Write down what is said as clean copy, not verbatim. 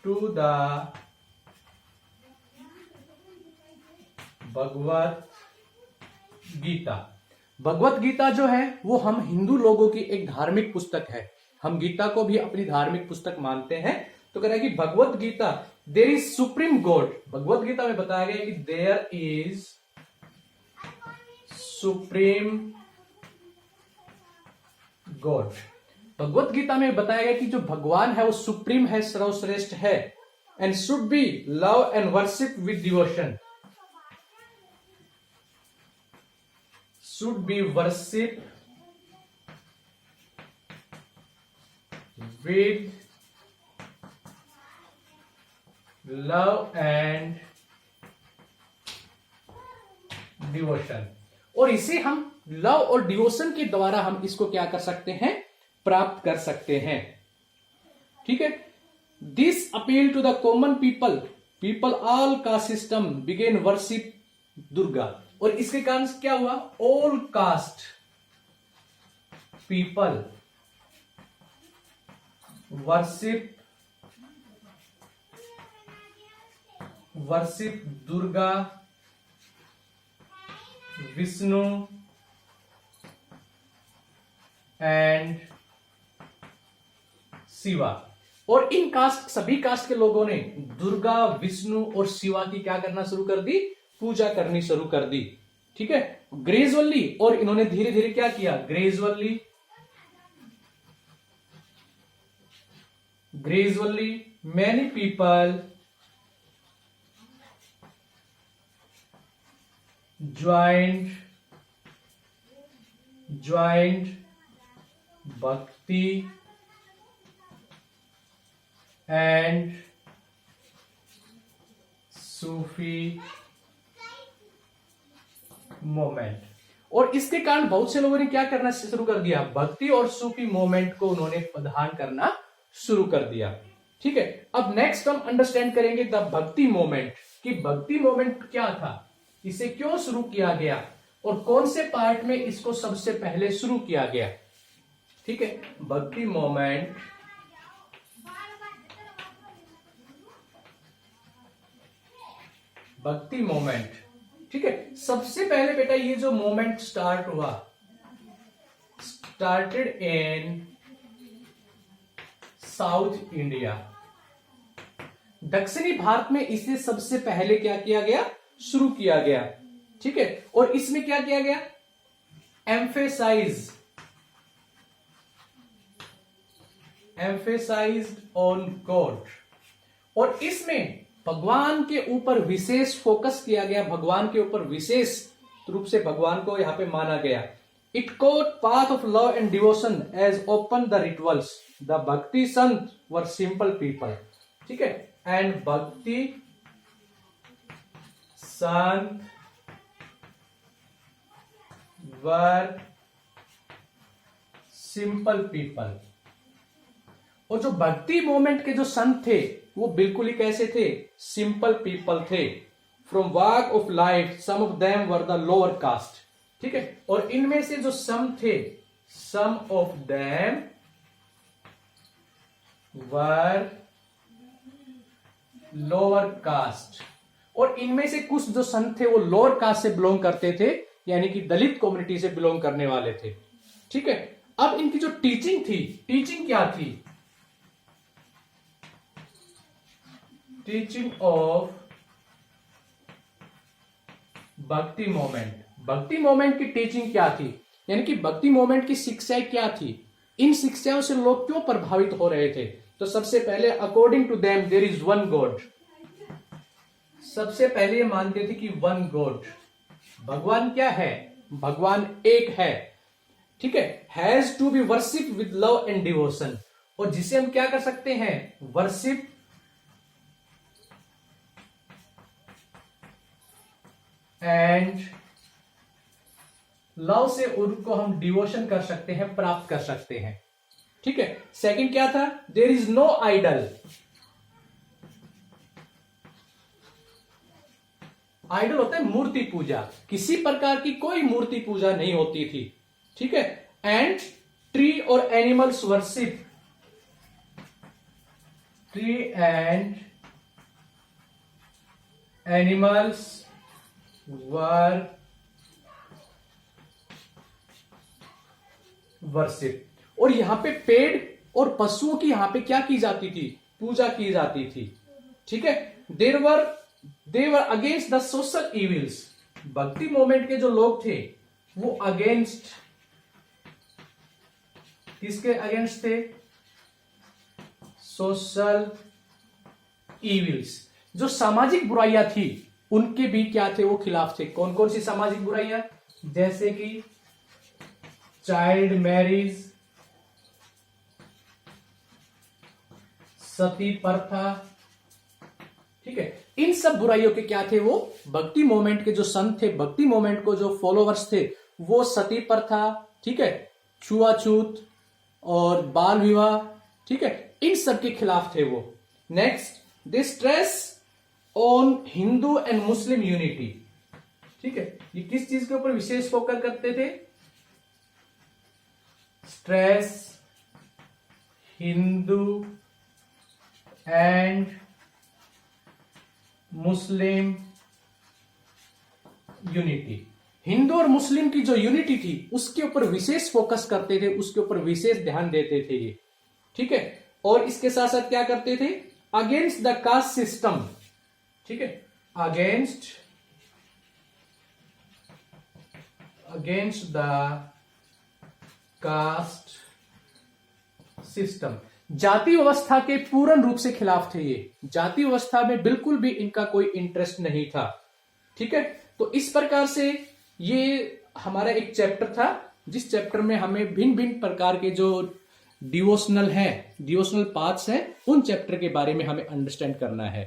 To the Bhagavad Gita. Bhagavad Gita जो है वो हम हिंदू लोगों की एक धार्मिक पुस्तक है। हम गीता को भी अपनी धार्मिक पुस्तक मानते हैं। तो कह रहा है कि Bhagavad Gita, there is supreme god. Bhagavad Gita में बताया गया कि there is supreme god. Bhagavad Gita में बताया गया कि जो भगवान है वो सुप्रीम है, सर्वश्रेष्ठ है, and should be love and worship with devotion. should be worship with love and devotion। और इसे हम लव और डिवोशन के द्वारा हम इसको क्या कर सकते हैं, प्राप्त कर सकते हैं। ठीक है। This appeal to the common people all caste system begin worship Durga. और इसके कारण क्या हुआ, all caste people worship Durga, Vishnu and Shiva. और इन कास्ट, सभी कास्ट के लोगों ने दुर्गा, विष्णु और शिवा की क्या करना शुरू कर दी, पूजा करनी शुरू कर दी। ठीक है। ग्रेजुअली, और इन्होंने धीरे धीरे क्या किया, ग्रेजुअली मैनी पीपल ज्वाइंड भक्ति एंड सूफी मोमेंट। और इसके कारण बहुत से लोगों ने क्या करना शुरू कर दिया, भक्ति और सूफी मोमेंट को उन्होंने प्रदान करना शुरू कर दिया। ठीक है। अब नेक्स्ट हम अंडरस्टैंड करेंगे द भक्ति मोमेंट, कि भक्ति मोमेंट क्या था, इसे क्यों शुरू किया गया और कौन से पार्ट में इसको सबसे पहले शुरू किया गया। ठीक है। भक्ति मोमेंट। ठीक है। सबसे पहले बेटा ये जो मोमेंट स्टार्ट हुआ, स्टार्टेड इन साउथ इंडिया। दक्षिणी भारत में इसे सबसे पहले क्या किया गया, शुरू किया गया। ठीक है। और इसमें क्या किया गया, एम्फेसाइज्ड ऑन गॉड। और इसमें भगवान के ऊपर विशेष फोकस किया गया, भगवान के ऊपर विशेष रूप से भगवान को यहां पे माना गया। It quote path of love and devotion as open the rituals, the bhakti sant were simple people. ठीक है। एंड भक्ति संत वर सिंपल पीपल। और जो भक्ति मोमेंट के जो संत थे वो बिल्कुल ही कैसे थे, सिंपल पीपल थे। From walk of life some of them were the lower caste. ठीक है। और इनमें से जो सम थे, some of them were lower caste. और इनमें से कुछ जो संत थे वो लोअर कास्ट से बिलोंग करते थे, यानी कि दलित कम्युनिटी से बिलोंग करने वाले थे। ठीक है। अब इनकी जो टीचिंग थी, टीचिंग क्या थी, टीचिंग ऑफ भक्ति मोमेंट। भक्ति मोमेंट की टीचिंग क्या थी, यानी कि भक्ति मोमेंट की शिक्षाएं क्या थी, इन शिक्षाओं से लोग क्यों प्रभावित हो रहे थे। तो सबसे पहले according to them there is one god. सबसे पहले ये मानते थे कि वन गॉड, भगवान क्या है, भगवान एक है। ठीक है। Has to be worship with love and devotion. और जिसे हम क्या कर सकते हैं, वर्शिप एंड लव से उनको हम डिवोशन कर सकते हैं, प्राप्त कर सकते हैं। ठीक है। सेकंड क्या था, there is no idol. Idol होता है मूर्ति पूजा, किसी प्रकार की कोई मूर्ति पूजा नहीं होती थी। ठीक है। एंड ट्री और animals worship tree and animals were worship. और यहां पे पेड़ और पशुओं की यहां पे क्या की जाती थी? पूजा की जाती थी। ठीक है, देवर अगेंस्ट द सोशल इविल्स। भक्ति मूवमेंट के जो लोग थे वो अगेंस्ट, किसके अगेंस्ट थे? Social evils. जो सामाजिक बुराइयां थी उनके भी क्या थे? वो खिलाफ थे। कौन कौन सी सामाजिक बुराइयां? जैसे कि चाइल्ड मैरिज, सती प्रथा। ठीक है, इन सब बुराइयों के क्या थे? वो भक्ति मोमेंट के जो संत थे, भक्ति मोमेंट को जो फॉलोवर्स थे, वो सती प्रथा, ठीक है, छुआछूत और बाल विवाह, ठीक है, इन सब के खिलाफ थे वो। Next, they stress on Hindu and Muslim unity. ठीक है, ये किस चीज के ऊपर विशेष फोकस करते थे? Stress Hindu and Muslim unity. Hindu और मुस्लिम की जो यूनिटी थी उसके ऊपर विशेष फोकस करते थे, उसके ऊपर विशेष ध्यान देते थे ये। ठीक है, और इसके साथ साथ क्या करते थे? Against the caste system. ठीक है, अगेंस्ट द कास्ट सिस्टम। जाति व्यवस्था के पूर्ण रूप से खिलाफ थे ये। जाति व्यवस्था में बिल्कुल भी इनका कोई इंटरेस्ट नहीं था। ठीक है, तो इस प्रकार से ये हमारा एक चैप्टर था, जिस चैप्टर में हमें भिन्न भिन्न प्रकार के जो डिवोशनल पाथ्स हैं, उन चैप्टर के बारे में हमें अंडरस्टैंड करना है।